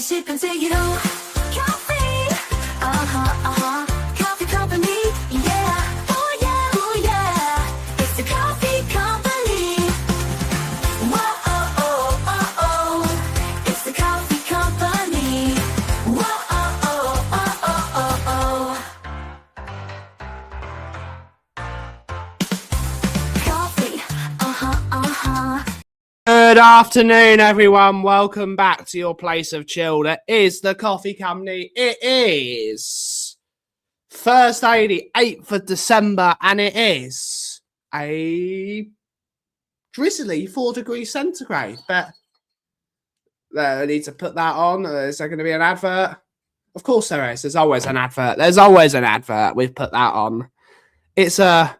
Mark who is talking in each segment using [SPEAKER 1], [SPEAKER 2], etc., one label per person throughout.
[SPEAKER 1] 싶은 세계로 Kauffie Coffee company yeah oh yeah oh yeah it's the Kauffie company whoa oh oh oh oh it's the Kauffie company whoa oh oh oh oh oh Kauffie
[SPEAKER 2] Good afternoon, everyone. Welcome back to your place of chill. That is the Kauffie Company. It is Thursday, the 8th of December, and it is a drizzly 4 degrees centigrade. But I need to put that on. Is there going to be an advert? Of course there is. There's always an advert. There's always an advert. We've put that on. It's a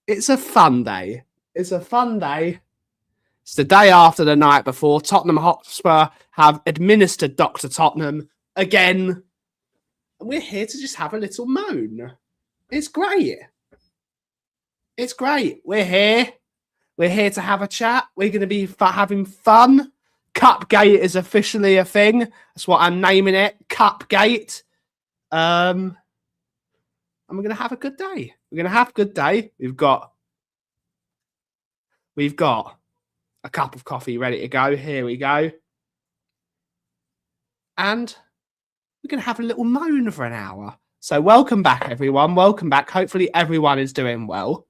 [SPEAKER 2] fun day. It's a fun day. It's the day after the night before. Tottenham Hotspur have administered Dr. Tottenham again. And we're here to just have a little moan. It's great. It's great. We're here. We're here to have a chat. We're going to be having fun. Cupgate is officially a thing. That's what I'm naming it. Cupgate. And we're going to have a good day. We're going to have a good day. We've got a cup of coffee ready to go. Here we go. And we're going to have a little moan for an hour. So welcome back, everyone. Welcome back. Hopefully everyone is doing well.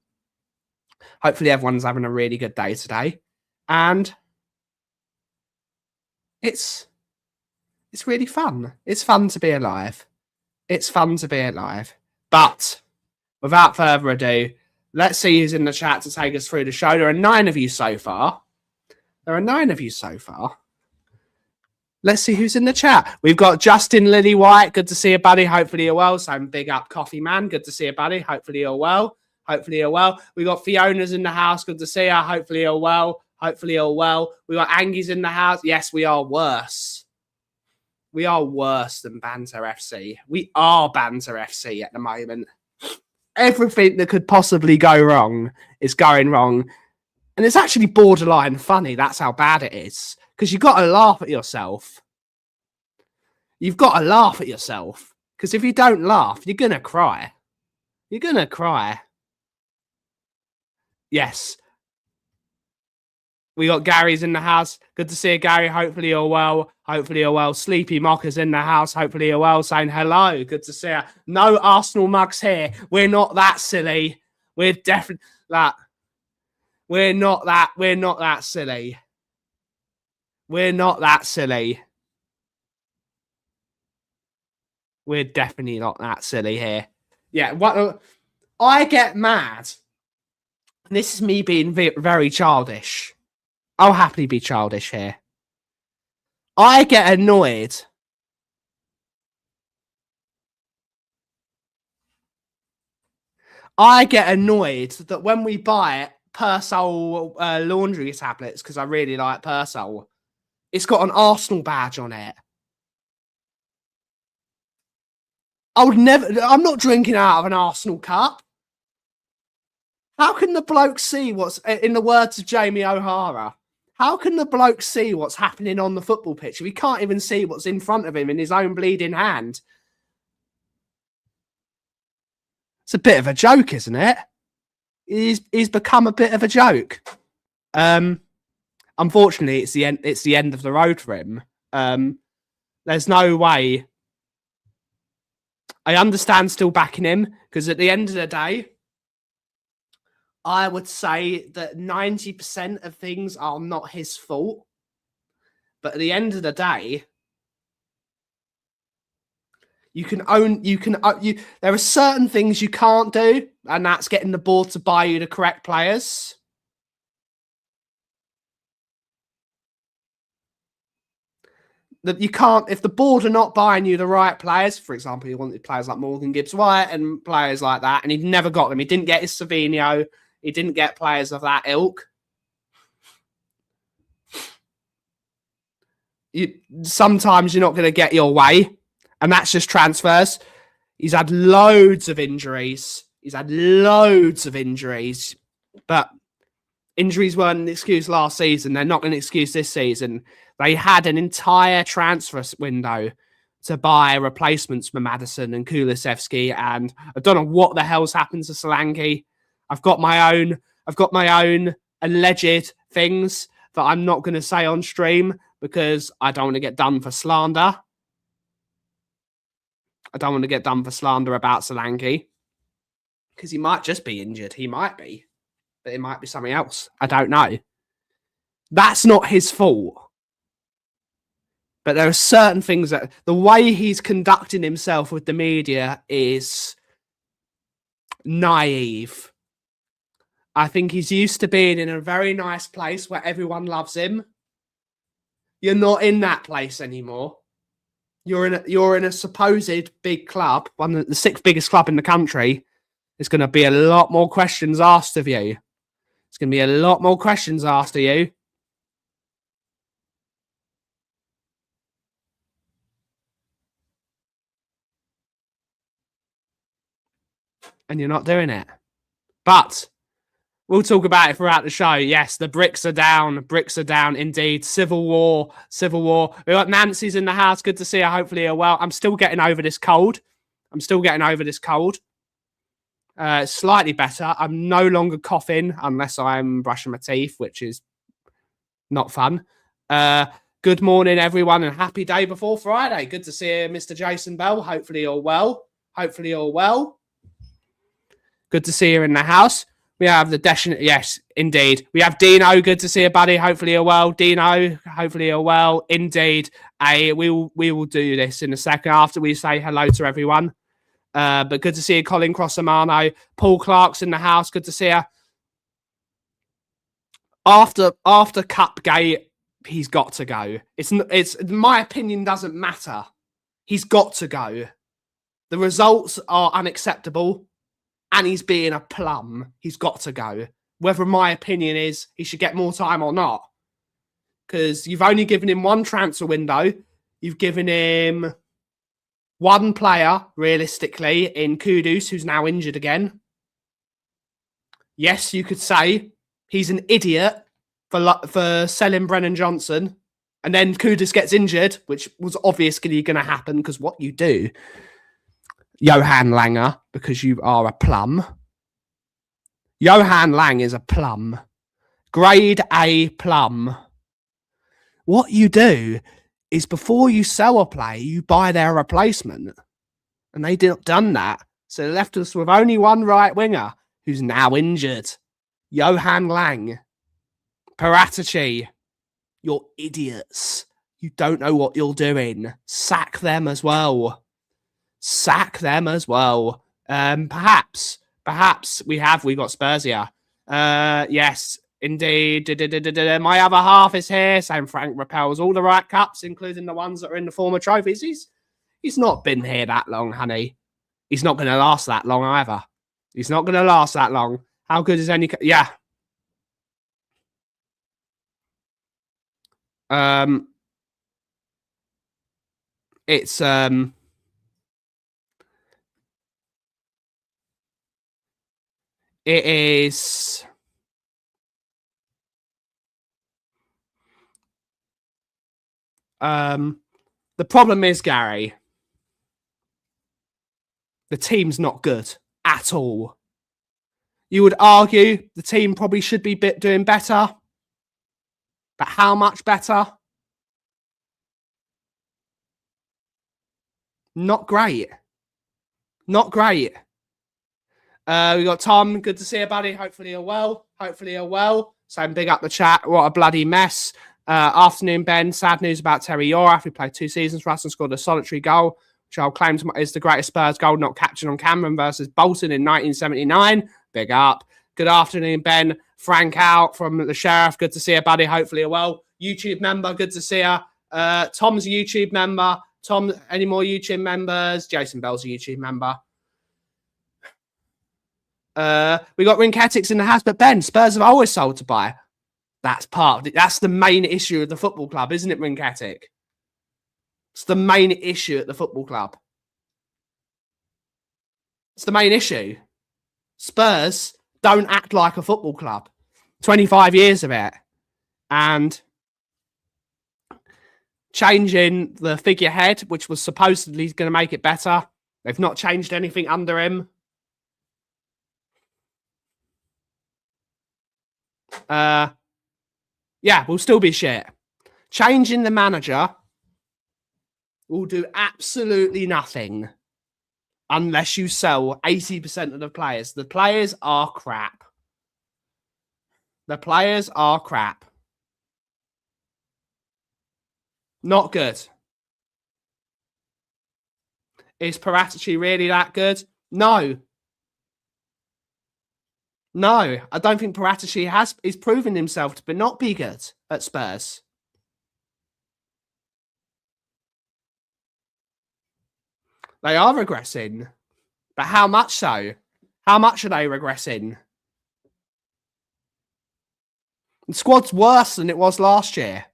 [SPEAKER 2] Hopefully everyone's having a really good day today. And it's really fun. It's fun to be alive. It's fun to be alive. But without further ado, let's see who's in the chat to take us through the show. There are 9 of you so far. Let's see who's in the chat. We've got Justin Lily White. Good to see you, buddy. Hopefully you're well. So big up Coffee Man. Good to see you, buddy. Hopefully you're well. We got Fiona's in the house. Good to see her. Hopefully you're well. We got Angie's in the house. Yes, we are worse. We are worse than Banter FC. We are Banter FC at the moment. Everything that could possibly go wrong is going wrong. And it's actually borderline funny. That's how bad it is. Because you've got to laugh at yourself. You've got to laugh at yourself. Because if you don't laugh, you're going to cry. You're going to cry. Yes. We got Gary's in the house. Good to see you, Gary. Hopefully you're well. Sleepy Mocker's in the house. Hopefully you're well. Saying hello. Good to see you. No Arsenal mugs here. We're not that silly. We're definitely that. We're not that silly. We're not that silly. We're definitely not that silly here. Yeah, what I get mad. And this is me being very childish. I'll happily be childish here. I get annoyed. That when we buy it, Persol laundry tablets, because I really like Persol, it's got an Arsenal badge on it. I'm not drinking out of an Arsenal cup. How can the bloke see what's, in the words of Jamie O'Hara, how can the bloke see what's happening on the football pitch if he can't even see what's in front of him in his own bleeding hand? It's a bit of a joke, isn't it? He's become a bit of a joke. Unfortunately, it's the end of the road for him. There's no way. I understand still backing him, because at the end of the day, I would say that 90% of things are not his fault. But at the end of the day, there are certain things you can't do, and that's getting the board to buy you the correct players. That you can't, if the board are not buying you the right players, for example, he wanted players like Morgan Gibbs-White and players like that, and he never got them. He didn't get his Savinho. He didn't get players of that ilk. Sometimes you're not going to get your way. And that's just transfers. He's had loads of injuries. But injuries weren't an excuse last season. They're not an excuse this season. They had an entire transfer window to buy replacements for Maddison and Kulusevski, and I don't know what the hell's happened to Solanke. I've got my own alleged things that I'm not going to say on stream because I don't want to get done for slander. I don't want to get done for slander about Solanke because he might just be injured. He might be, but it might be something else. I don't know. That's not his fault. But there are certain things that the way he's conducting himself with the media is naive. I think he's used to being in a very nice place where everyone loves him. You're not in that place anymore. You're in a supposed big club, one of the 6th biggest club in the country. There's going to be a lot more questions asked of you. There's going to be a lot more questions asked of you. And you're not doing it. But we'll talk about it throughout the show. Yes, the bricks are down. Bricks are down indeed. Civil war. Civil war. We got Nancy's in the house. Good to see her. Hopefully you're well. I'm still getting over this cold. Slightly better. I'm no longer coughing unless I'm brushing my teeth, which is not fun. Good morning, everyone, and happy day before Friday. Good to see you, Mr. Jason Bell. Hopefully you're well. Good to see you in the house. We have the yes, indeed. We have Dino. Good to see you, buddy. Hopefully you're well. Dino, hopefully you're well. Indeed. We will do this in a second after we say hello to everyone. But good to see you, Colin Crossamano. Paul Clark's in the house. Good to see you. After Cupgate, he's got to go. It's my opinion doesn't matter. He's got to go. The results are unacceptable. And he's being a plum. He's got to go. Whether my opinion is he should get more time or not. Because you've only given him one transfer window. You've given him one player, realistically, in Kudus, who's now injured again. Yes, you could say he's an idiot for selling Brennan Johnson. And then Kudus gets injured, which was obviously going to happen because what you do... Johan Langer, because you are a plum. Johan Lang is a plum. Grade A plum. What you do is before you sell a player, you buy their replacement. And they done that. So they left us with only one right winger who's now injured. Johan Lang. Paratici. You're idiots. You don't know what you're doing. Sack them as well. Perhaps we got Spurs here. Yes, indeed. My other half is here. Same Frank repels all the right cups, including the ones that are in the former trophies. He's not been here that long, honey. He's not going to last that long either. He's not going to last that long. How good is any... Yeah. It's... It is... The problem is, Gary, the team's not good at all. You would argue the team probably should be doing better. But how much better? Not great. Not great. We got Tom. Good to see you, buddy. Hopefully you're well. So big up the chat. What a bloody mess. Afternoon, Ben. Sad news about Terry Yorath. He played 2 seasons for us and scored a solitary goal, which I'll claim is the greatest Spurs goal not captured on camera versus Bolton in 1979. Big up. Good afternoon, Ben. Frank out from the Sheriff. Good to see you, buddy. Hopefully you're well. YouTube member. Good to see you. Tom's a YouTube member. Tom, any more YouTube members? Jason Bell's a YouTube member. We got Rinketics in the house, but Ben, Spurs have always sold to buy. That's that's the main issue of the football club, isn't it, Rinketic? It's the main issue at the football club. It's the main issue. Spurs don't act like a football club. 25 years of it. And changing the figurehead, which was supposedly going to make it better. They've not changed anything under him. Yeah, we'll still be shit. Changing the manager will do absolutely nothing unless you sell 80% of the players. The players are crap. The players are crap. Not good. Is Paratici really that good? No. No, I don't think Paratici is proven himself to not be good at Spurs. They are regressing. But how much so? How much are they regressing? The squad's worse than it was last year.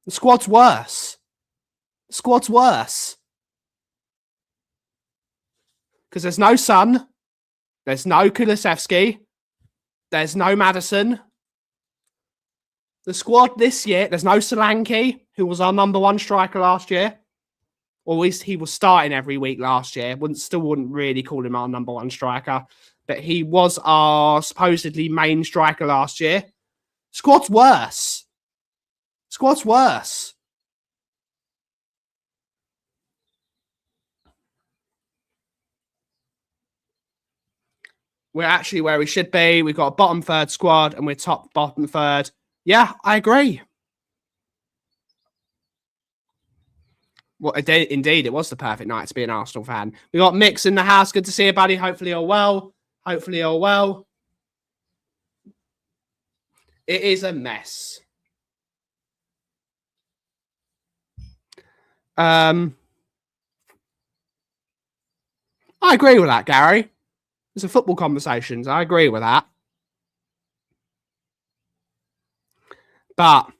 [SPEAKER 2] The squad's worse. The squad's worse. Because there's no Son. There's no Kulusevski. There's no Maddison. The squad this year, there's no Solanke, who was our #1 striker last year. Or at least he was starting every week last year. Still wouldn't really call him our #1 striker. But he was our supposedly main striker last year. Squad's worse. Squad's worse. We're actually where we should be. We've got a bottom third squad and we're top bottom third. Yeah, I agree. Well, indeed, it was the perfect night to be an Arsenal fan. We got Mix in the house. Good to see you, buddy. Hopefully you're well. Hopefully you're well. It is a mess. I agree with that, Gary. It's a football conversations. I agree with that. But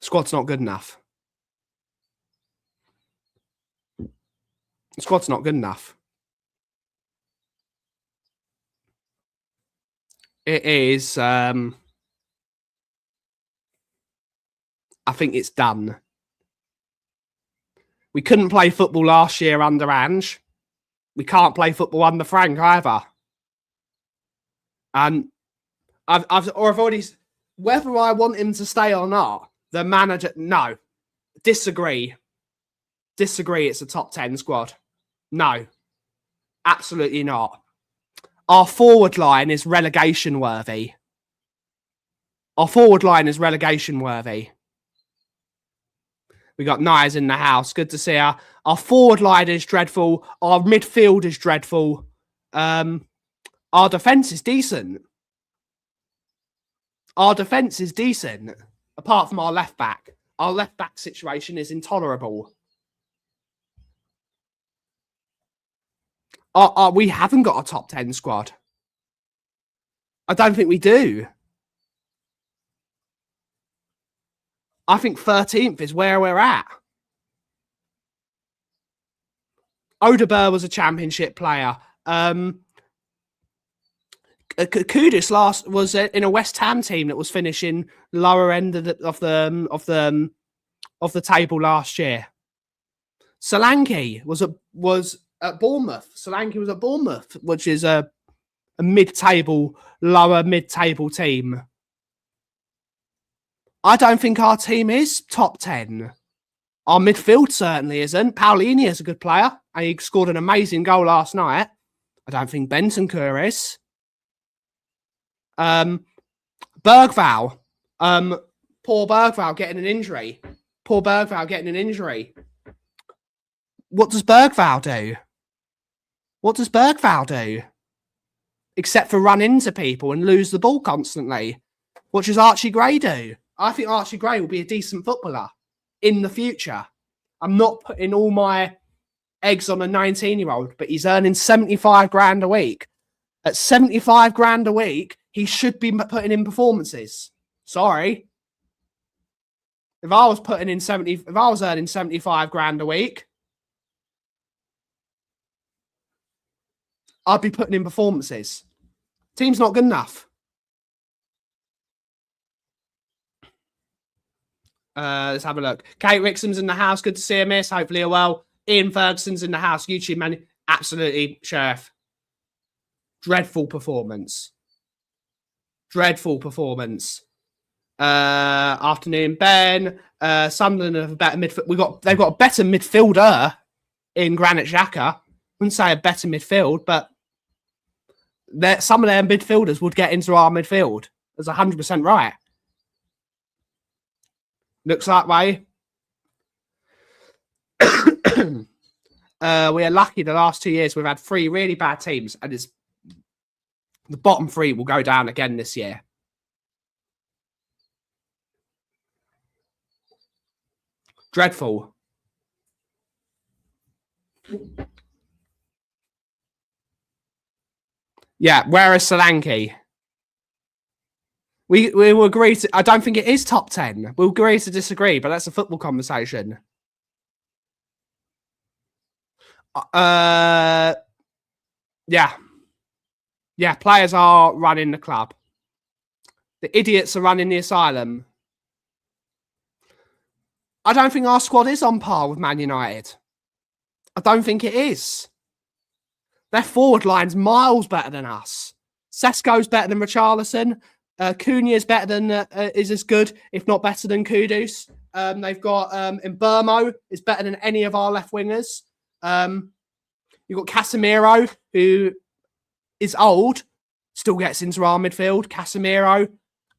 [SPEAKER 2] squad's not good enough. The squad's not good enough. It is. I think it's done. We couldn't play football last year under Ange. We can't play football under Frank either. And I've already, whether I want him to stay or not, the manager, no, disagree. Disagree. It's a top 10 squad. No, absolutely not. Our forward line is relegation worthy. Our forward line is relegation worthy. We got Nyers in the house. Good to see her. Our forward line is dreadful. Our midfield is dreadful. Our defence is decent. Our defence is decent. Apart from our left back. Our left back situation is intolerable. We haven't got a top 10 squad. I don't think we do. I think 13th is where we're at. Odegaard was a championship player. Kudus was in a West Ham team that was finishing lower end of the table last year. Solanke was at Bournemouth. Solanke was at Bournemouth, which is a mid-table, lower mid-table team. I don't think our team is top 10. Our midfield certainly isn't. Paulini is a good player, and he scored an amazing goal last night. I don't think Bentancur is. Bergvall. Poor Bergvall getting an injury. Poor Bergvall getting an injury. What does Bergvall do? What does Bergvall do? Except for run into people and lose the ball constantly. What does Archie Gray do? I think Archie Gray will be a decent footballer in the future. I'm not putting all my eggs on a 19-year-old, but he's earning 75 grand a week. At 75 grand a week, he should be putting in performances. Sorry. If I was earning 75 grand a week, I'd be putting in performances. Team's not good enough. Let's have a look. Kate Rixham's in the house. Good to see her, miss. Hopefully you're well. Ian Ferguson's in the house. YouTube man. Absolutely, Sheriff. Dreadful performance. Dreadful performance. Afternoon, Ben. Sunderland have a better midfield. They've got a better midfielder in Granit Xhaka. Wouldn't say a better midfield, but some of their midfielders would get into our midfield. That's 100% right. Looks that way. We are lucky the last 2 years we've had 3 really bad teams, and the bottom 3 will go down again this year. Dreadful. Yeah, where is Solanke? We will agree to... I don't think it is top 10. We'll agree to disagree, but that's a football conversation. Yeah. Yeah, players are running the club. The idiots are running the asylum. I don't think our squad is on par with Man United. I don't think it is. Their forward line's miles better than us. Sesko's better than Richarlison. Cunha's better than is as good, if not better than Kudus. They've got Mbermo is better than any of our left wingers. You've got Casemiro, who is old, still gets into our midfield. Casemiro.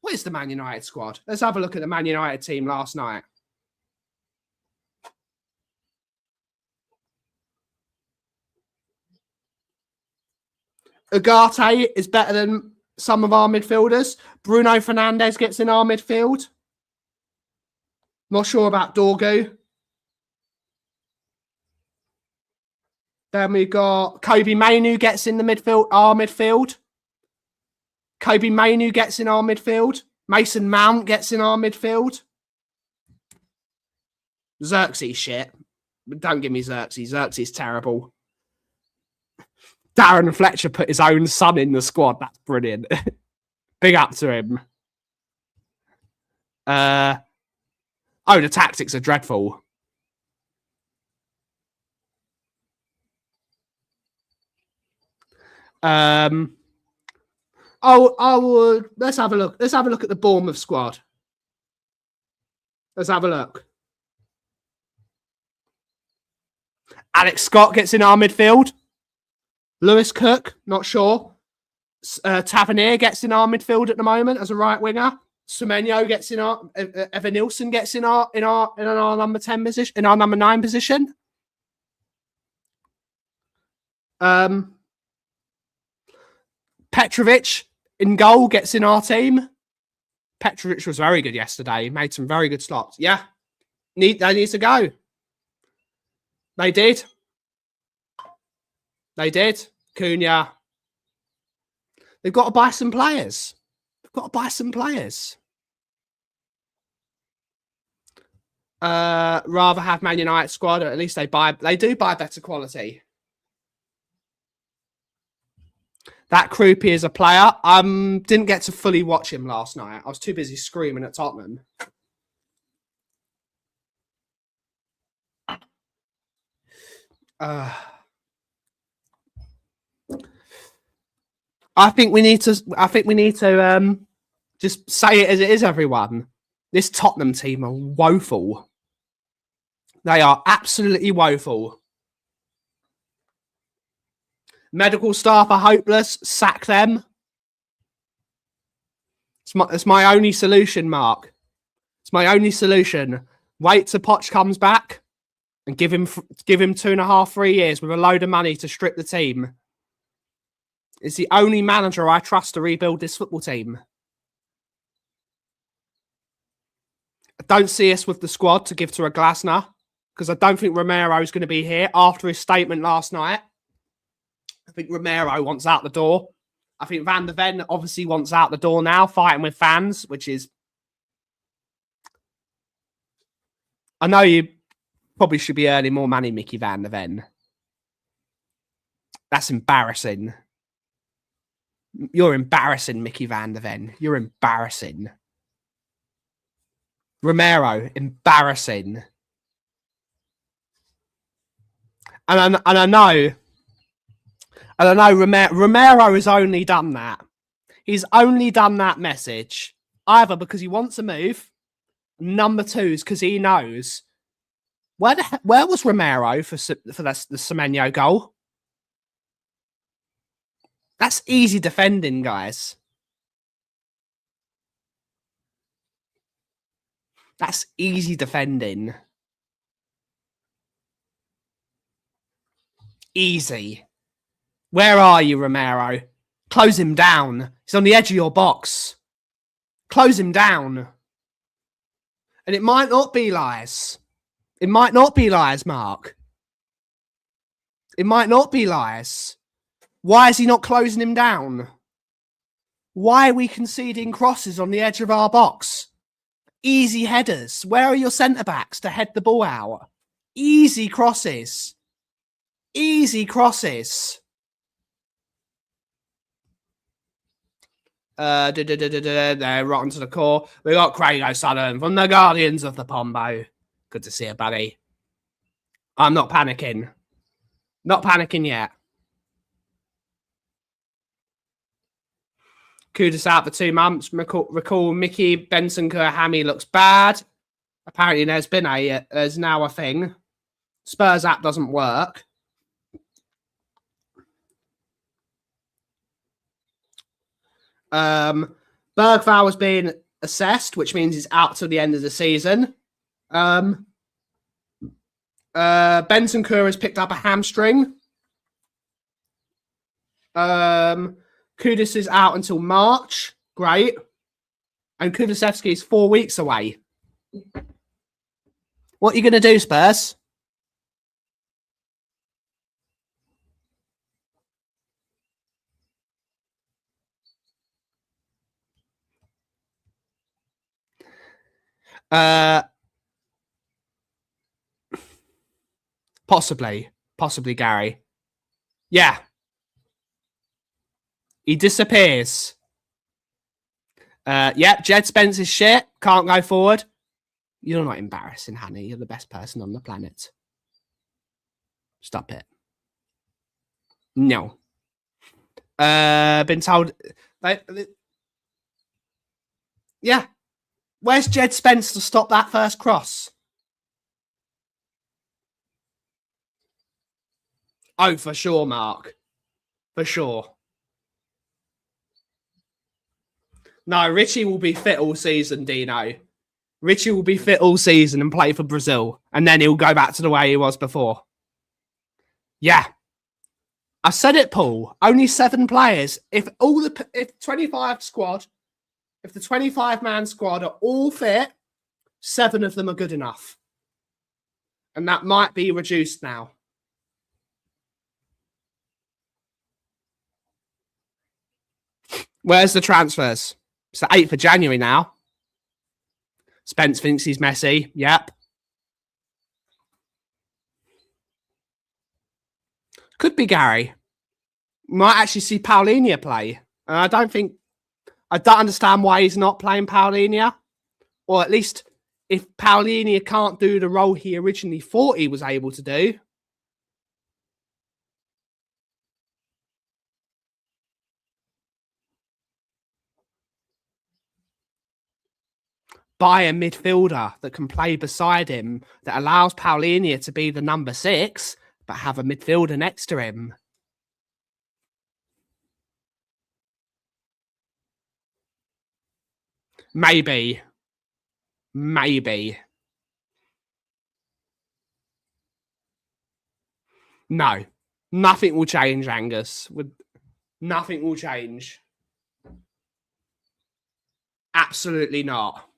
[SPEAKER 2] What is the Man United squad? Let's have a look at the Man United team last night. Ugarte is better than some of our midfielders. Bruno Fernandes gets in our midfield. Not sure about Dorgu. Then we got Kobe Mainu gets in the midfield, our midfield. Kobe Mainu gets in our midfield. Mason Mount gets in our midfield. Xerxes shit. Don't give me Xerxes. Xerxes terrible. Darren Fletcher put his own son in the squad. That's brilliant. Big up to him. The tactics are dreadful. Let's have a look. Let's have a look at the Bournemouth squad. Let's have a look. Alex Scott gets in our midfield. Lewis Cook, not sure. Tavernier gets in our midfield at the moment as a right winger. Semenyo gets in our. Evan Nilsson gets in our number 10 position, in our number 9 position. Petrovic in goal gets in our team. Petrovic was very good yesterday. He made some very good slots. Yeah, they need to go. They did. They did. Cunha. They've got to buy some players. They've got to buy some players. Rather have Man United squad, or at least they do buy better quality. That Krupi is a player. Didn't get to fully watch him last night. I was too busy screaming at Tottenham. I think we need to just say it as it is, everyone. This Tottenham team are woeful. They are absolutely woeful. Medical staff are hopeless. Sack them. It's my only solution, Mark. It's my only solution. Wait till Poch comes back and give him 2.5, 3 years with a load of money to strip the team. It's the only manager I trust to rebuild this football team. I don't see us with the squad to give to a Glasner because I don't think Romero is going to be here after his statement last night. I think Romero wants out the door. I think Van der Ven obviously wants out the door now, fighting with fans, which is... I know you probably should be earning more money, Mickey Van der Ven. That's embarrassing. You're embarrassing, Mickey Van der Ven. You're embarrassing. Romero, embarrassing. And I know Romero has only done that. He's only done that message either because he wants to move. Number two is because he knows where was Romero for the Semenyo goal. That's easy defending, guys. That's easy defending. Easy. Where are you, Romero? Close him down. He's on the edge of your box. Close him down. And it might not be lies. It might not be lies, Mark. It might not be lies. Why is he not closing him down? Why are we conceding crosses on the edge of our box? Easy headers. Where are your centre-backs to head the ball out? Easy crosses. Easy crosses. They're rotten to the core. We got Craig O'Sullivan from the Guardians of the Pombo. Good to see you, buddy. I'm not panicking. Not panicking yet. Kudus out for 2 months. Recall Mickey Benson Hammy looks bad. Apparently there's now a thing. Spurs app doesn't work. Bergvall has been assessed, which means he's out till the end of the season. Benson has picked up a hamstring. Kudus is out until March. Great. And Kulusevski is 4 weeks away. What are you going to do, Spurs? Possibly, Gary. Yeah. He disappears. Yep, Jed Spence is shit. Can't go forward. You're not embarrassing, Hanny. You're the best person on the planet. Stop it. No. Been told... Yeah. Where's Jed Spence to stop that first cross? Oh, for sure, Mark. For sure. No, Richie will be fit all season, Dino. Richie will be fit all season and play for Brazil. And then he'll go back to the way he was before. Yeah. I said it, Paul. Only 7 players. If the 25-man squad are all fit, 7 of them are good enough. And that might be reduced now. Where's the transfers? It's the 8th of January now. Spence thinks he's Messi. Yep. Could be Gary. Might actually see Paulinho play. And I don't understand why he's not playing Paulinho. Or at least if Paulinho can't do the role he originally thought he was able to do. Buy a midfielder that can play beside him, that allows Paulinho to be the number 6, but have a midfielder next to him. Maybe. No. Nothing will change, Angus. Nothing will change. Absolutely not.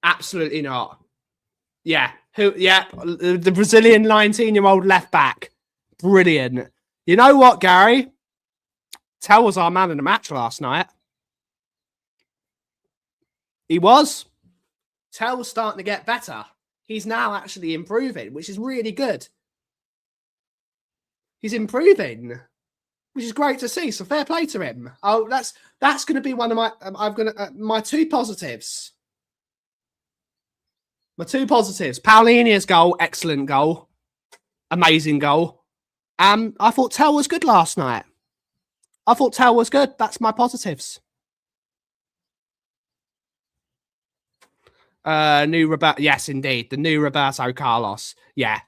[SPEAKER 2] Absolutely not. Yeah. Yeah. The Brazilian 19-year-old left back. Brilliant. You know what, Gary? Tell was our man in the match last night. He was. Tell was starting to get better. He's now actually improving, which is really good. He's improving, which is great to see. So fair play to him. Oh, that's going to be one of my my 2 positives. My two positives. Paulinia's goal, excellent goal. Amazing goal. I thought Tell was good last night. I thought Tell was good. That's my positives. Yes, indeed. The new Roberto Carlos. Yeah.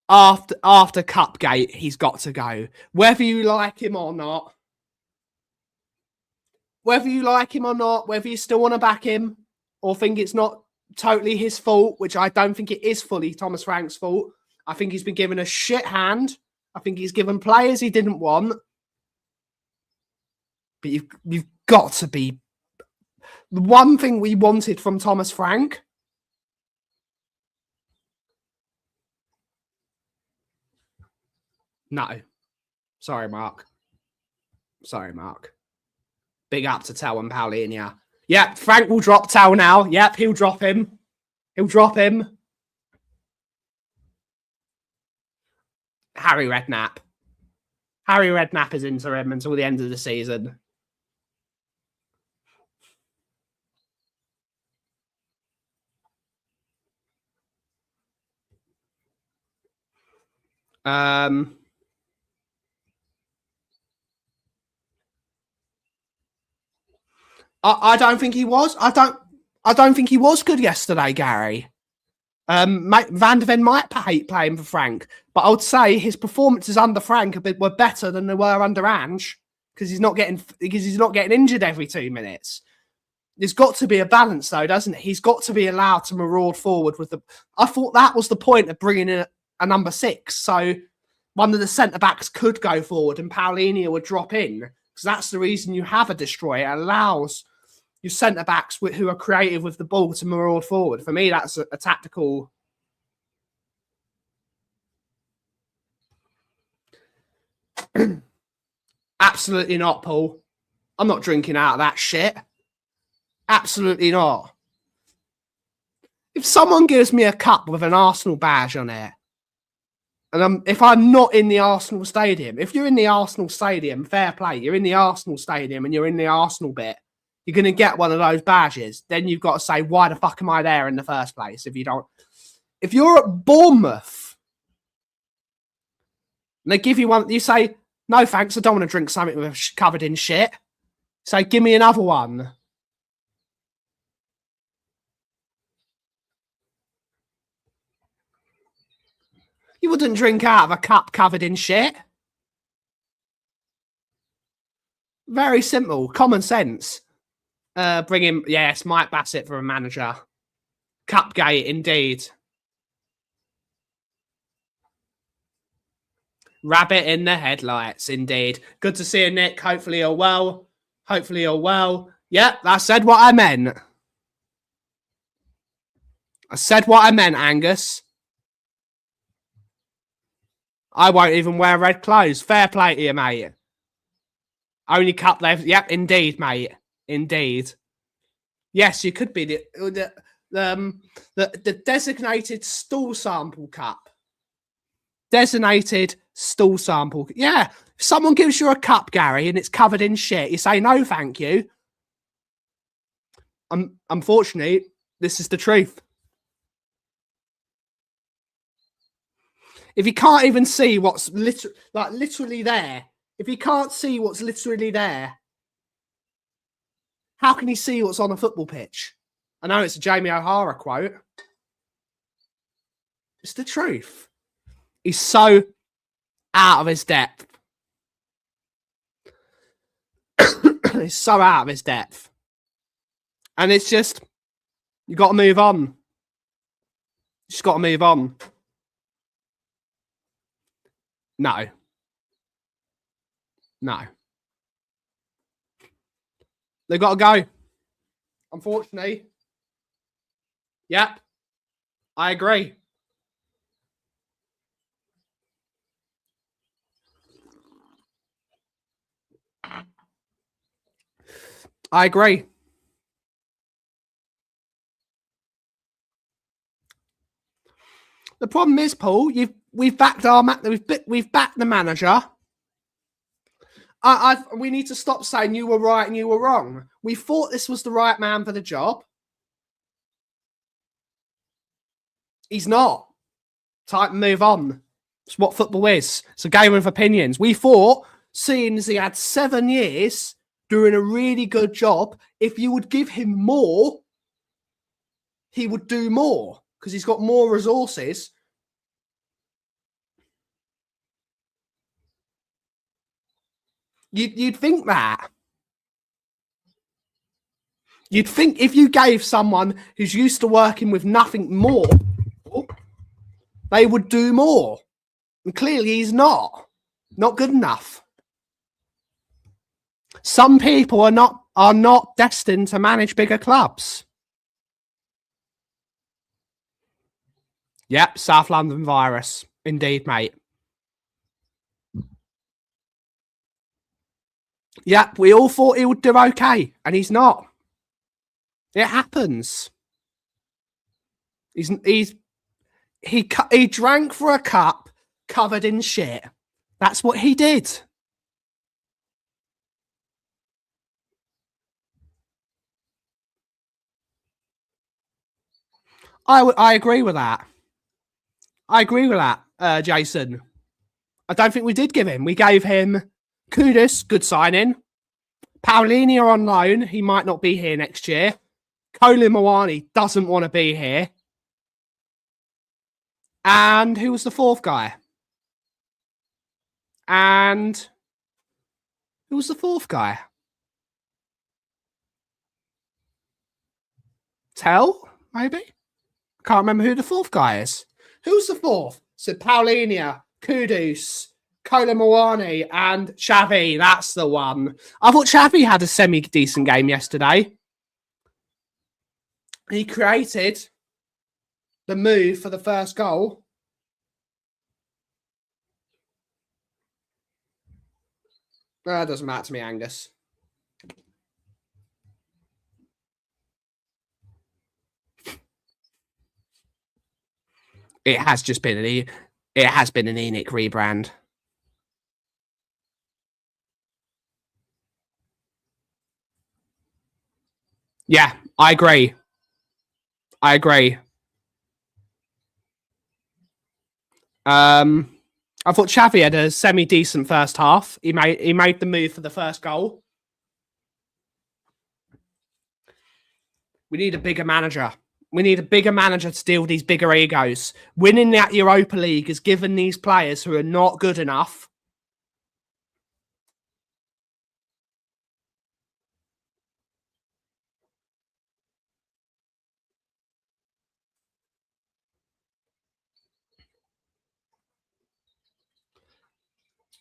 [SPEAKER 2] After Cupgate, he's got to go. Whether you like him or not. Whether you still want to back him or think it's not totally his fault, which I don't think it is fully Thomas Frank's fault. I think he's been given a shit hand. I think he's given players he didn't want. But you've got to be... The one thing we wanted from Thomas Frank... No. Sorry, Mark. Big up to Tell and Paulinia. Yep, Frank will drop Tell now. Yep, he'll drop him. Harry Redknapp. Harry Redknapp is interim until the end of the season. I don't think he was. I don't think he was good yesterday, Gary. Van der Ven might hate playing for Frank, but I would say his performances under Frank were better than they were under Ange because he's not getting injured every 2 minutes. There's got to be a balance, though, doesn't it? He's got to be allowed to maraud forward with the. I thought that was the point of bringing in a number 6, so one of the centre backs could go forward and Paulinia would drop in because that's the reason you have a destroyer. It allows your centre backs who are creative with the ball to maraud forward. For me, that's a tactical. Absolutely not, Paul. I'm not drinking out of that shit. Absolutely not. If someone gives me a cup with an Arsenal badge on it, and if I'm not in the Arsenal stadium, if you're in the Arsenal stadium, fair play. You're in the Arsenal stadium and you're in the Arsenal bit. You're going to get one of those badges. Then you've got to say, why the fuck am I there in the first place? If you're at Bournemouth and they give you one, you say, no, thanks. I don't want to drink something covered in shit. Say, give me another one. You wouldn't drink out of a cup covered in shit. Very simple. Common sense. Bring him, yes, Mike Bassett for a manager. Cupgate, indeed. Rabbit in the headlights, indeed. Good to see you, Nick. Hopefully you're well. Yep, I said what I meant. Angus. I won't even wear red clothes. Fair play to you, mate. Only cup left. Yep, indeed, mate. Indeed. Yes, you could be the designated stool sample cup. Designated stool sample. Yeah. If someone gives you a cup, Gary, and it's covered in shit, you say, no, thank you. Unfortunately, this is the truth. If you can't even see what's literally there, if you can't see what's literally there, how can he see what's on a football pitch? I know it's a Jamie O'Hara quote. It's the truth. He's so out of his depth. He's so out of his depth. And it's just, you got to move on. You just got to move on. No. They've got to go. Unfortunately. Yep. I agree. The problem is, Paul, we've backed the manager. We need to stop saying you were right and you were wrong. We thought this was the right man for the job. He's not. Time to move on. It's what football is. It's a game of opinions. We thought, seeing as he had 7 years doing a really good job, if you would give him more, he would do more because he's got more resources. You'd think that. You'd think if you gave someone who's used to working with nothing more, they would do more. And clearly he's not. Not good enough. Some people are not destined to manage bigger clubs. Yep, South London virus. Indeed, mate. Yep, we all thought he would do okay, and he's not. It happens. He drank for a cup covered in shit. That's what he did. I agree with that. I agree with that, Jason. I don't think we did give him. We gave him Kudus, good signing. Paulinho on loan. He might not be here next year. Colin Mawani doesn't want to be here. And who was the fourth guy? And who was the fourth guy? Tell, maybe? Can't remember who the fourth guy is. Who's the fourth? So Paulinho, Kudus, Colin Mawani, and Xavi. That's the one. I thought Xavi had a semi-decent game yesterday. He created the move for the first goal. That doesn't matter to me, Angus. It has just been an ENIC rebrand. Yeah, I agree. I thought Xavi had a semi-decent first half. He made the move for the first goal. We need a bigger manager. We need a bigger manager to deal with these bigger egos. Winning that Europa League has given these players who are not good enough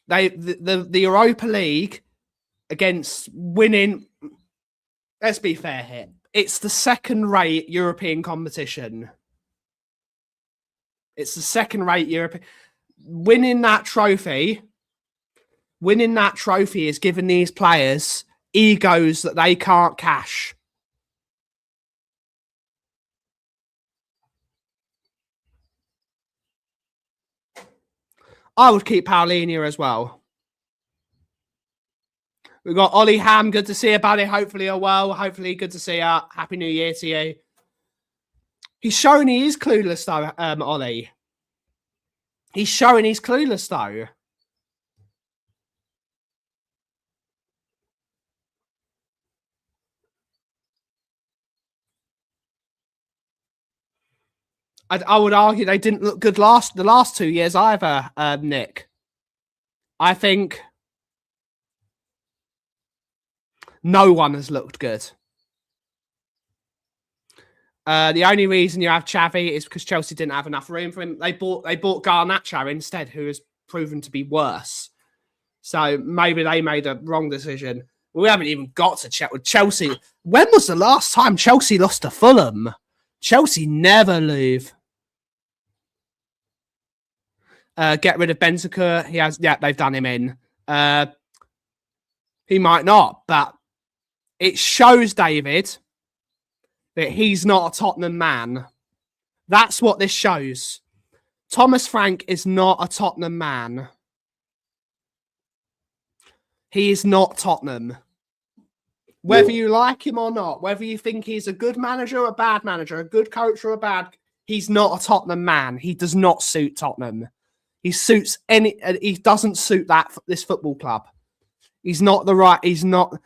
[SPEAKER 2] the Europa League against winning. Let's be fair here. It's the second-rate European competition. It's the second-rate European. Winning that trophy is giving these players egos that they can't cash. I would keep Paulinho as well. We've got Ollie Ham. Good to see you, buddy. Hopefully you're well. Hopefully good to see you. Happy New Year to you. He's showing he is clueless, though, Ollie. He's showing he's clueless, though. I would argue they didn't look good the last 2 years either, Nick. I think no one has looked good. The only reason you have Xavi is because Chelsea didn't have enough room for him. They bought Garnacho instead, who has proven to be worse. So maybe they made a wrong decision. We haven't even got to chat with Chelsea. When was the last time Chelsea lost to Fulham? Chelsea never lose. Get rid of Bentancur. He has. Yeah, they've done him in. He might not, but it shows, David, that he's not a Tottenham man. That's what this shows. Thomas Frank is not a Tottenham man. He is not Tottenham. Whether you like him or not, whether you think he's a good manager or a bad manager, a good coach or a bad, He's not a Tottenham man. He does not suit Tottenham. He doesn't suit this football club. He's not the right. He's not,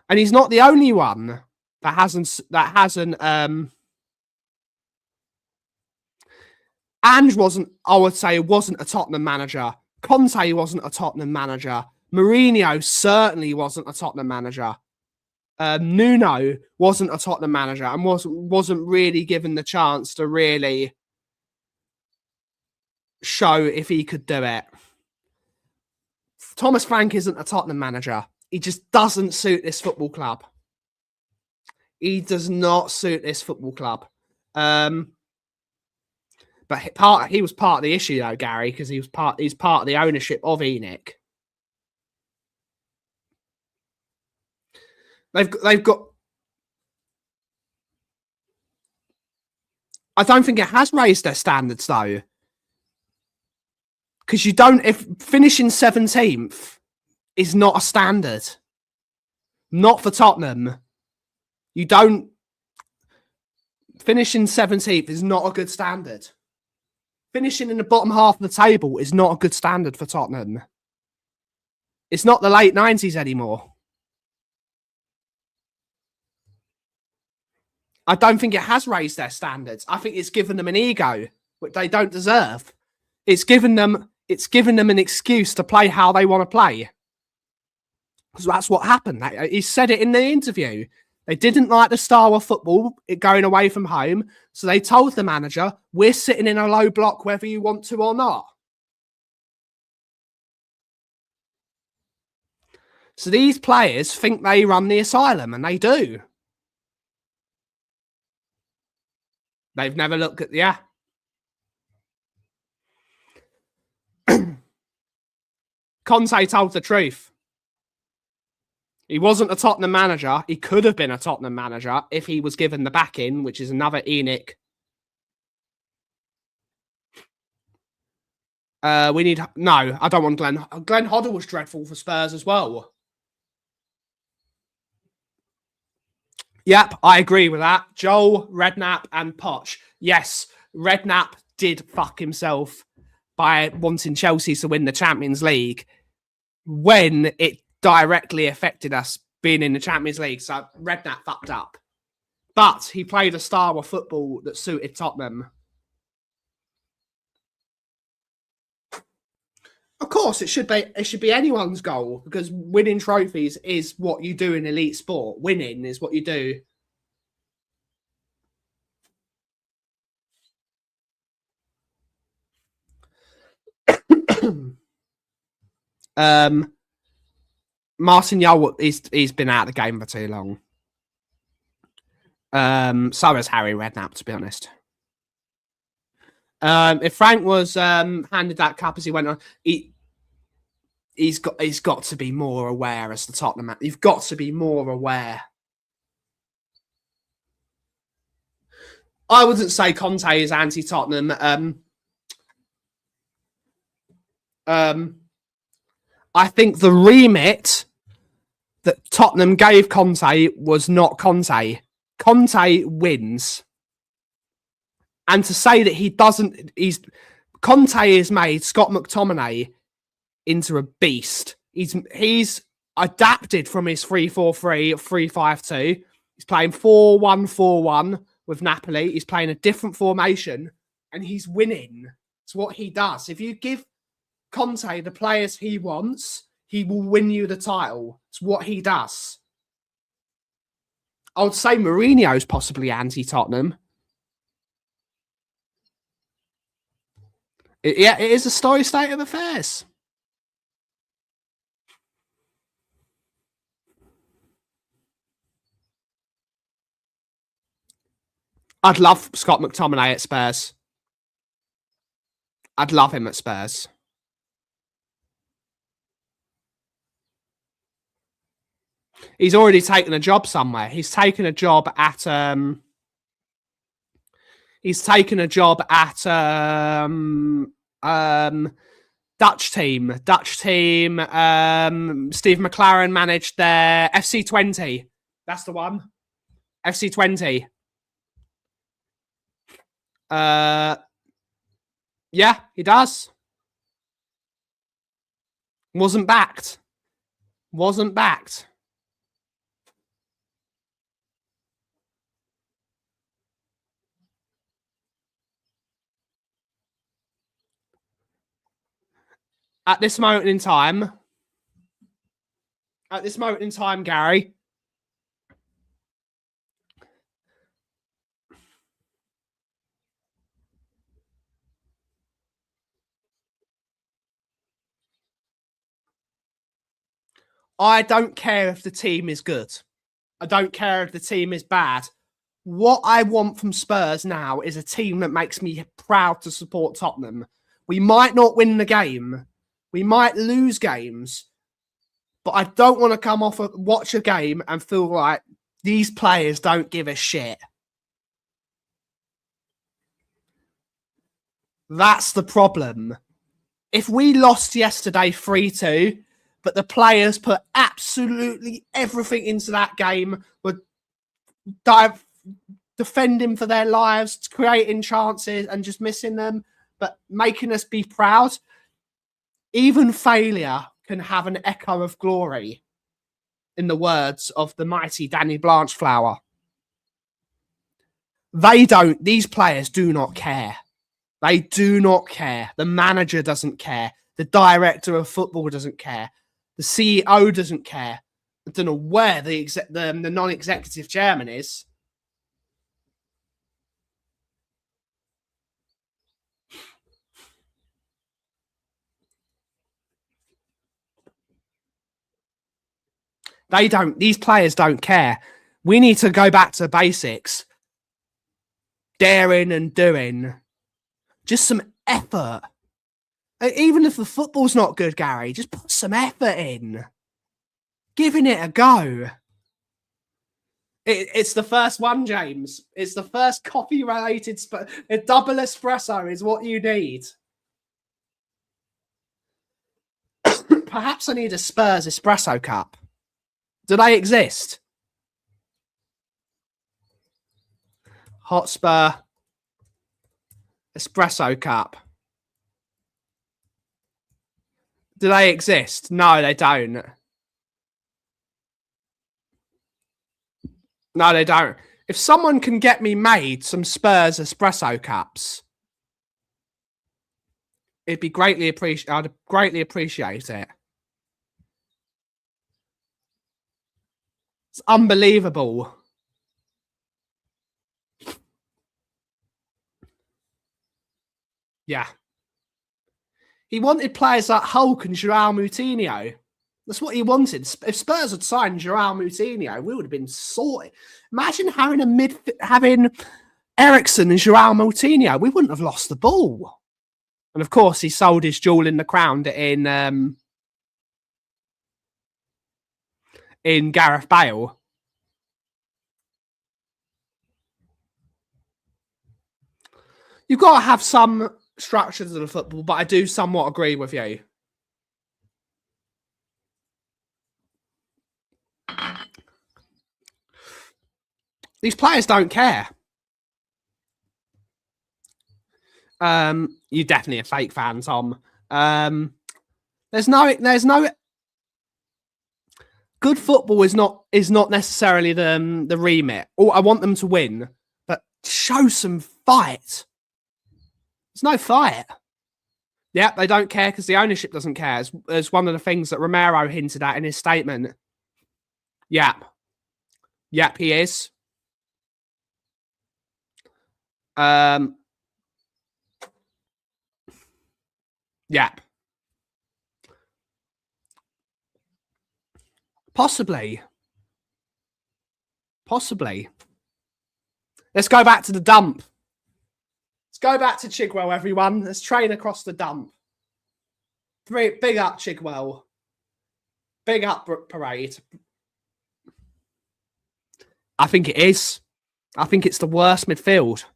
[SPEAKER 2] and he's not the only one that hasn't. Ange wasn't. I would say wasn't a Tottenham manager. Conte wasn't a Tottenham manager. Mourinho certainly wasn't a Tottenham manager. Nuno wasn't a Tottenham manager and wasn't really given the chance to really show if he could do it. Thomas Frank isn't a Tottenham manager. He just doesn't suit this football club. He does not suit this football club. But he was part of the issue though, Gary, because he's part of the ownership of ENIC. They've got. I don't think it has raised their standards though, because you don't. If finishing 17th is not a standard, not for Tottenham, you don't. Finishing 17th is not a good standard. Finishing in the bottom half of the table is not a good standard for Tottenham. It's not the late 90s anymore. I don't think it has raised their standards. I think it's given them an ego, which they don't deserve. It's given them an excuse to play how they want to play. Because that's what happened. He said it in the interview. They didn't like the style of football, it going away from home. So they told the manager, we're sitting in a low block whether you want to or not. So these players think they run the asylum, and they do. They've never looked at Conte told the truth. He wasn't a Tottenham manager. He could have been a Tottenham manager if he was given the back-in, which is another ENIC. No, I don't want Glenn. Glenn Hoddle was dreadful for Spurs as well. Yep, I agree with that. Joel, Redknapp, and Poch. Yes, Redknapp did fuck himself by wanting Chelsea to win the Champions League when it directly affected us being in the Champions League. So Redknapp fucked up. But he played a style of football that suited Tottenham. Of course, it should be anyone's goal, because winning trophies is what you do in elite sport. Winning is what you do. Martin Yule, he's been out of the game for too long. So has Harry Redknapp, to be honest. If Frank was handed that cup as he went on, he's got to be more aware as the Tottenham man. You've got to be more aware. I wouldn't say Conte is anti-Tottenham. I think the remit that Tottenham gave Conte was not Conte. Conte wins. And to say that he doesn't, Conte has made Scott McTominay into a beast. He's adapted from his 3-4-3, 3-5-2. He's playing 4-1-4-1 with Napoli. He's playing a different formation, and he's winning. It's what he does. If you give Conte the players he wants, he will win you the title. It's what he does. I would say Mourinho's possibly anti-Tottenham. It is a sorry state of affairs. I'd love Scott McTominay at Spurs. I'd love him at Spurs. He's already taken a job somewhere. He's taken a job at Dutch team. Steve McLaren managed their FC20. That's the one. FC20. Yeah, he does. Wasn't backed. Wasn't backed. At this moment in time, Gary, I don't care if the team is good. I don't care if the team is bad. What I want from Spurs now is a team that makes me proud to support Tottenham. We might not win the game. We might lose games. But I don't want to come off and watch a game and feel like these players don't give a shit. That's the problem. If we lost yesterday 3-2, but the players put absolutely everything into that game, were defending for their lives, creating chances and just missing them, but making us be proud, even failure can have an echo of glory, in the words of the mighty Danny Blanchflower. These players do not care. They do not care. The manager doesn't care. The director of football doesn't care. The CEO doesn't care. I don't know where the non-executive chairman is. These players don't care. We need to go back to basics. Daring and doing. Just some effort. Even if the football's not good, Gary, just put some effort in. Giving it a go. It's the first one, James. It's the first coffee-related... A double espresso is what you need. Perhaps I need a Spurs espresso cup. Do they exist? Hot Spur espresso cup. Do they exist? No, they don't. No, they don't. If someone can get me made some Spurs espresso cups, it'd be greatly appreciated. I'd greatly appreciate it. It's unbelievable. Yeah. He wanted players like Hulk and Joao Moutinho. That's what he wanted. If Spurs had signed Joao Moutinho, we would have been sorted. Imagine having Eriksen and Joao Moutinho. We wouldn't have lost the ball. And of course, he sold his jewel in the crown in Gareth Bale. You've got to have some structures of the football, but I do somewhat agree with you. These players don't care. You're definitely a fake fan, Tom. There's no good football is not necessarily the remit. Oh, I want them to win, but show some fight. There's no fight. Yeah, they don't care because the ownership doesn't care. It's one of the things that Romero hinted at in his statement. Yep, he is. Yep. Possibly. Let's go back to the dump. Let's go back to Chigwell, everyone. Let's train across the dump. Big up, Chigwell. Big up, Parade. I think it is. I think it's the worst midfield.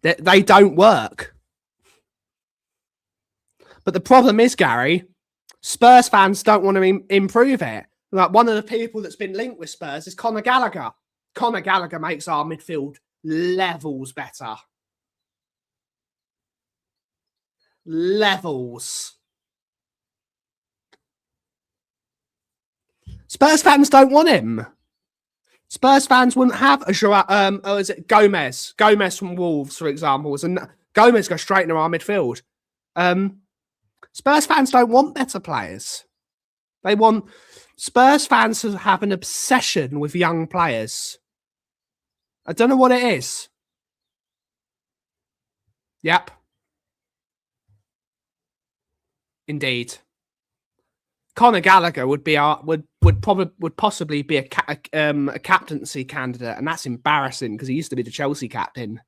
[SPEAKER 2] They don't work. But the problem is, Gary, Spurs fans don't want to improve it. Like, one of the people that's been linked with Spurs is Conor Gallagher. Conor Gallagher makes our midfield levels better. Levels. Spurs fans don't want him. Spurs fans wouldn't have a or is it Gomez? Gomez from Wolves, for example. Gomez goes straight into our midfield. Spurs fans don't want better players. They want Spurs fans to have an obsession with young players. I don't know what it is. Yep. Indeed. Conor Gallagher would possibly be a captaincy candidate, and that's embarrassing because he used to be the Chelsea captain.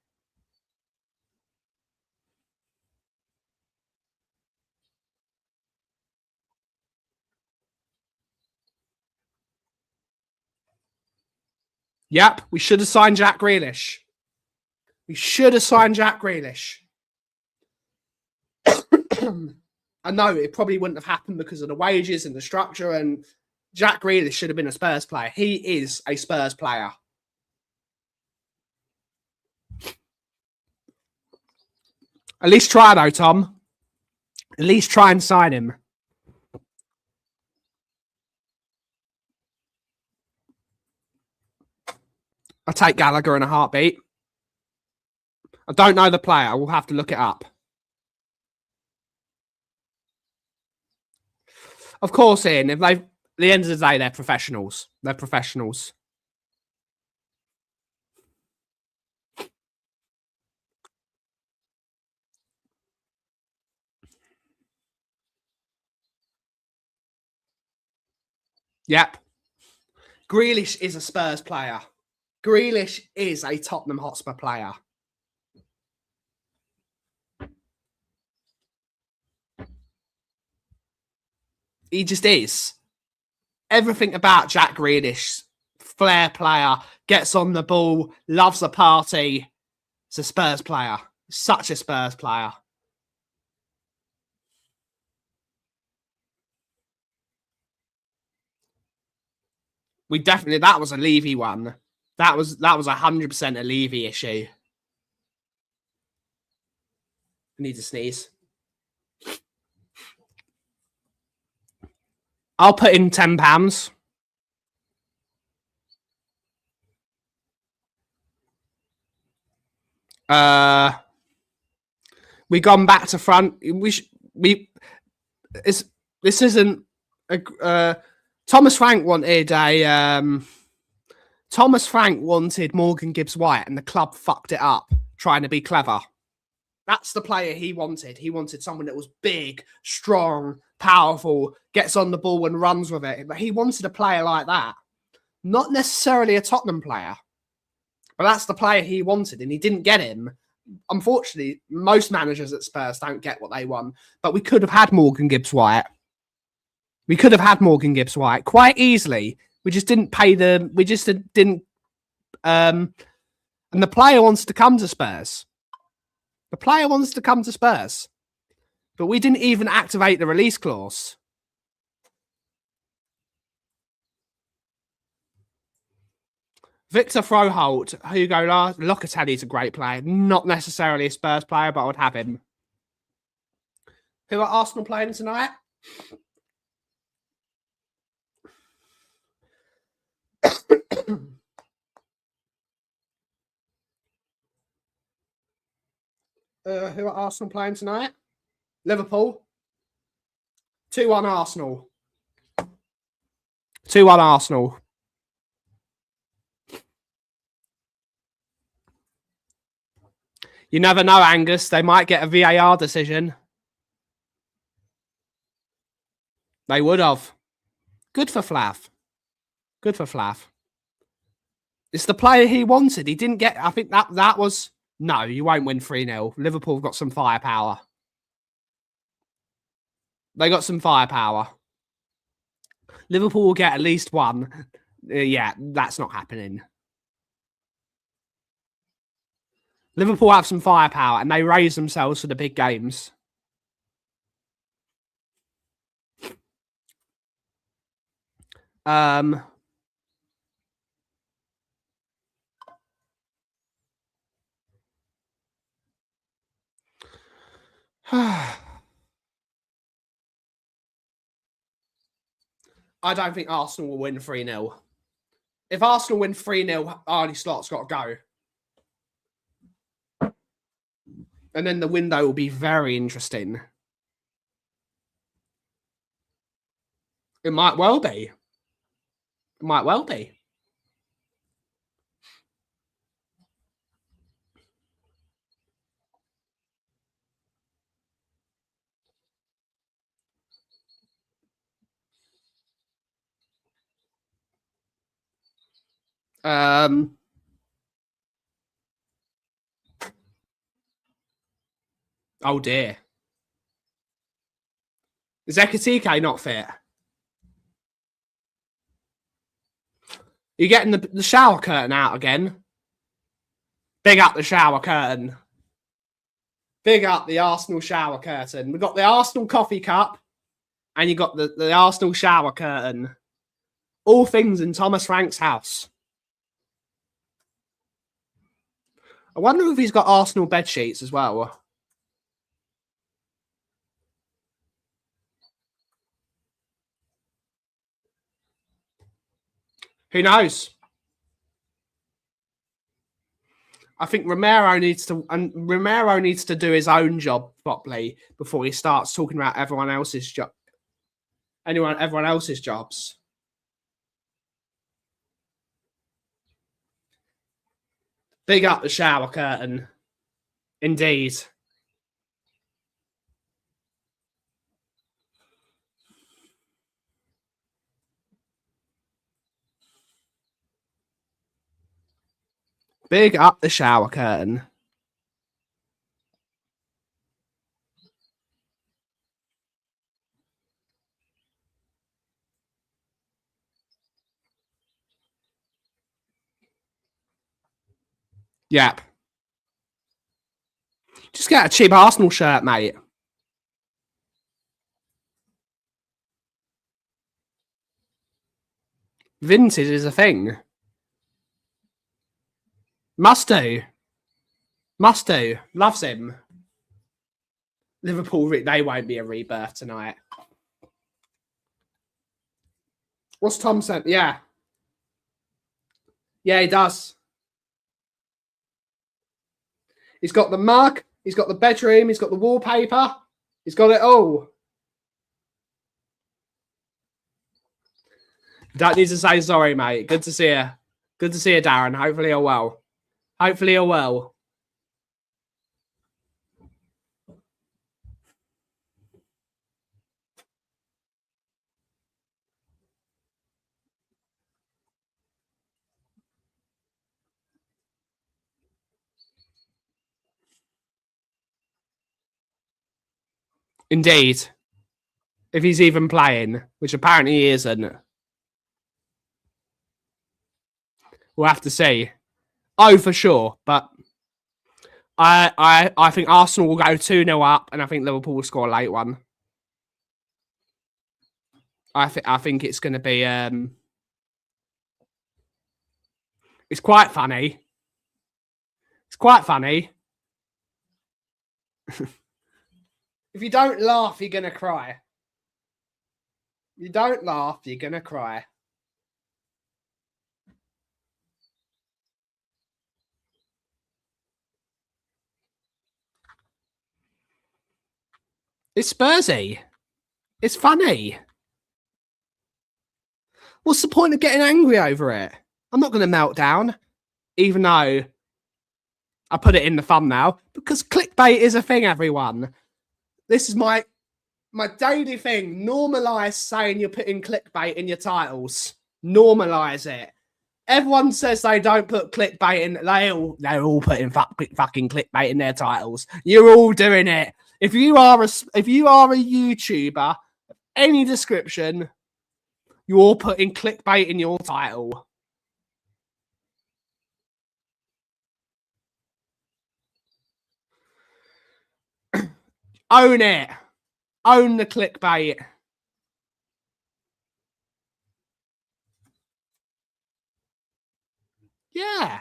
[SPEAKER 2] Yep, we should have signed Jack Grealish. We should have signed Jack Grealish. I know it probably wouldn't have happened because of the wages and the structure, and Jack Grealish should have been a Spurs player. He is a Spurs player. At least try, though, Tom. At least try and sign him. I'll take Gallagher in a heartbeat. I don't know the player. I will have to look it up. Of course, Ian, if at the end of the day, they're professionals. They're professionals. Yep. Grealish is a Spurs player. Grealish is a Tottenham Hotspur player. He just is. Everything about Jack Grealish, flair player, gets on the ball, loves a party. It's a Spurs player. Such a Spurs player. We definitely, that was a Levy one. That was 100% a Levy issue. I need to sneeze. I'll put in £10. We gone back to front. This isn't a. Thomas Frank wanted Morgan Gibbs-White, and the club fucked it up trying to be clever. That's the player he wanted. He wanted someone that was big, strong, powerful, gets on the ball and runs with it. But he wanted a player like that. Not necessarily a Tottenham player. But that's the player he wanted, and he didn't get him. Unfortunately, most managers at Spurs don't get what they want. But we could have had Morgan Gibbs-White. We could have had Morgan Gibbs-White quite easily. We just didn't pay the... We just didn't... and the player wants to come to Spurs. The player wants to come to Spurs. But we didn't even activate the release clause. Victor Froholt, Hugo Locatelli's a great player. Not necessarily a Spurs player, but I would have him. Who are Arsenal playing tonight? Who are Arsenal playing tonight? Liverpool. 2-1 Arsenal. 2-1 Arsenal. You never know, Angus. They might get a VAR decision. They would have. Good for Flav. Good for Flav. It's the player he wanted. He didn't get... I think that was... No, you won't win 3-0. Liverpool have got some firepower. They got some firepower. Liverpool will get at least one. Yeah, that's not happening. Liverpool have some firepower, and they raise themselves for the big games. I don't think Arsenal will win 3-0. If Arsenal win 3-0, Arnie Slot's got to go. And then the window will be very interesting. It might well be. It might well be. Oh dear. Is Ekatike not fit? You're getting the shower curtain out again. Big up the shower curtain. Big up the Arsenal shower curtain. We've got the Arsenal coffee cup and you got the Arsenal shower curtain. All things in Thomas Frank's house. I wonder if he's got Arsenal bed sheets as well. Who knows? I think Romero needs to do his own job properly before he starts talking about everyone else's job. Everyone else's jobs. Big up the shower curtain. Indeed. Big up the shower curtain. Yep. Just get a cheap Arsenal shirt, mate. Vintage is a thing. Must do. Must do. Loves him. Liverpool, they won't be a rebirth tonight. What's Tom saying? Yeah. Yeah, he does. He's got the mug. He's got the bedroom. He's got the wallpaper. He's got it all. Don't need to say sorry, mate. Good to see you. Good to see you, Darren. Hopefully you're well. Hopefully you're well. Indeed. If he's even playing, which apparently he isn't. We'll have to see. Oh, for sure. But I think Arsenal will go 2-0 up, and I think Liverpool will score a late one. I think it's going to be. It's quite funny. It's quite funny. If you don't laugh, you're going to cry. You don't laugh, you're going to cry. It's Spursy. It's funny. What's the point of getting angry over it? I'm not going to melt down, even though I put it in the thumbnail, because clickbait is a thing, everyone. This is my daily thing. Normalise saying you're putting clickbait in your titles. Normalise it. Everyone says they don't put clickbait in. They're all putting fucking clickbait in their titles. You're all doing it. If you are a YouTuber, any description, you're putting clickbait in your title. Own it. Own the clickbait. Yeah.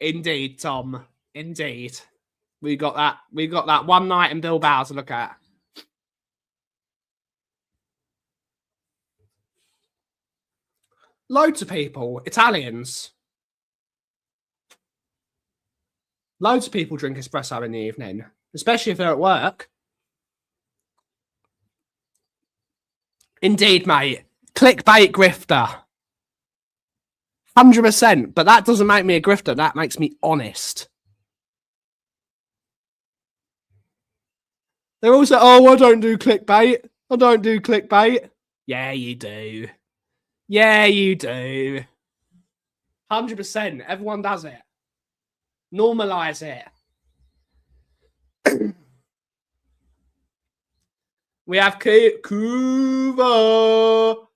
[SPEAKER 2] Indeed, Tom. Indeed. We got that one night in Bilbao to look at. Loads of people, Italians. Loads of people drink espresso in the evening, especially if they're at work. Indeed, mate. Clickbait grifter. 100%. But that doesn't make me a grifter. That makes me honest. They're also, oh, I don't do clickbait. I don't do clickbait. Yeah, you do. Yeah, you do. 100%. Everyone does it. Normalize it. We have Kuva.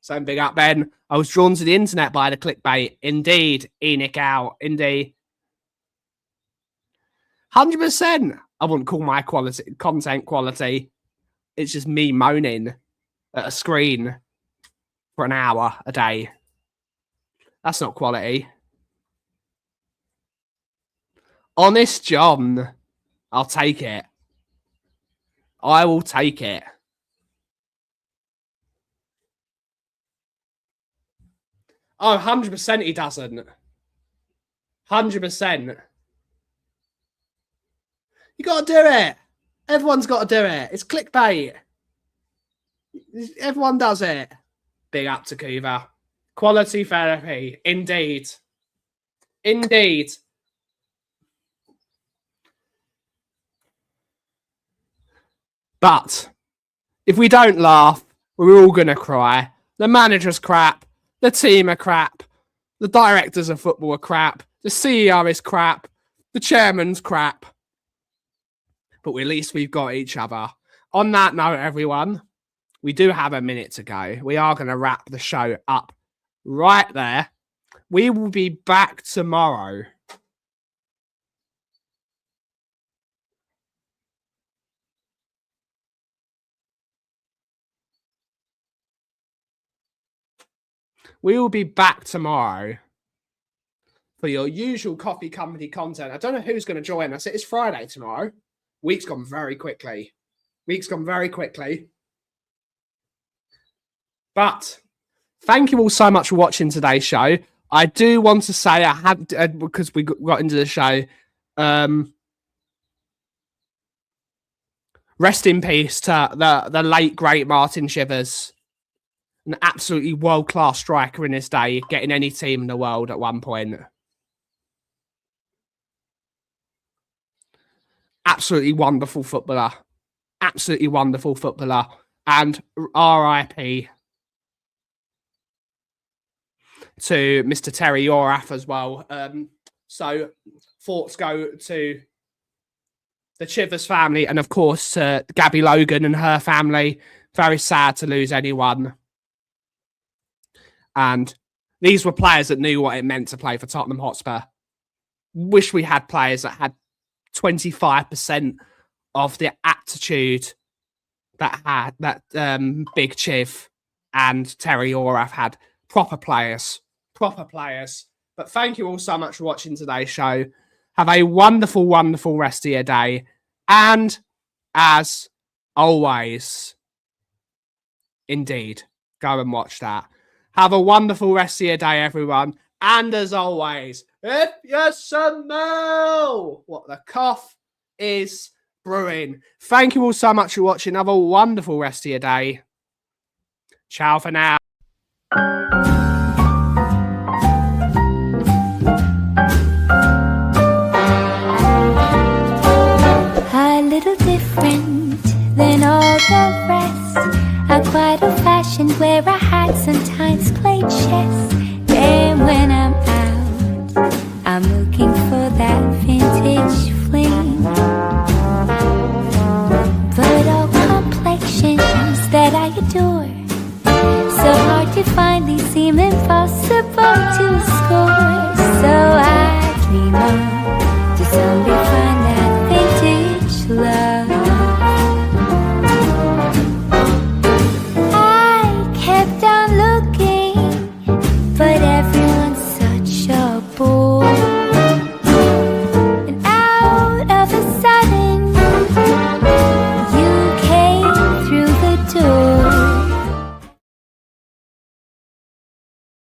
[SPEAKER 2] Same big up, Ben. I was drawn to the internet by the clickbait. Indeed. Enoch out. Indeed. 100%. I wouldn't call my content quality. It's just me moaning at a screen for an hour a day. That's not quality. Honest John. I'll take it. I will take it. Oh, 100% he doesn't. 100%. You got to do it. Everyone's got to do it. It's clickbait. Everyone does it. Big up to Kuva. Quality therapy. Indeed. Indeed. But if we don't laugh, we're all going to cry. The manager's crap. The team are crap. The directors of football are crap. The CEO is crap. The chairman's crap. But at least we've got each other. On that note, everyone, we do have a minute to go. We are going to wrap the show up right there. We will be back tomorrow. We will be back tomorrow for your usual coffee company content. I don't know who's going to join us. It is Friday tomorrow. Week's gone very quickly. But thank you all so much for watching today's show. I do want to say I had, because we got into the show, rest in peace to the late, great Martin Shivers. An absolutely world-class striker in his day, getting any team in the world at one point. Absolutely wonderful footballer. Absolutely wonderful footballer. And RIP to Mr. Terry Yorath as well. So thoughts go to the Chivers family and, of course, to Gabby Logan and her family. Very sad to lose anyone. And these were players that knew what it meant to play for Tottenham Hotspur. Wish we had players that had 25% of the aptitude that Big Chiv and Terry Yorath had. Proper players. But thank you all so much for watching today's show. Have a wonderful, wonderful rest of your day. And as always, indeed, go and watch that. Have a wonderful rest of your day, everyone. And as always, if you smell what the Kauff is brewing. Thank you all so much for watching. Have a wonderful rest of your day. Ciao for now.
[SPEAKER 1] A little different than all the rest. I'm quite old-fashioned where I had sometimes played chess. And when I'm out, I'm looking for that vintage fling. But all complexions that I adore, so hard to find, these seem impossible to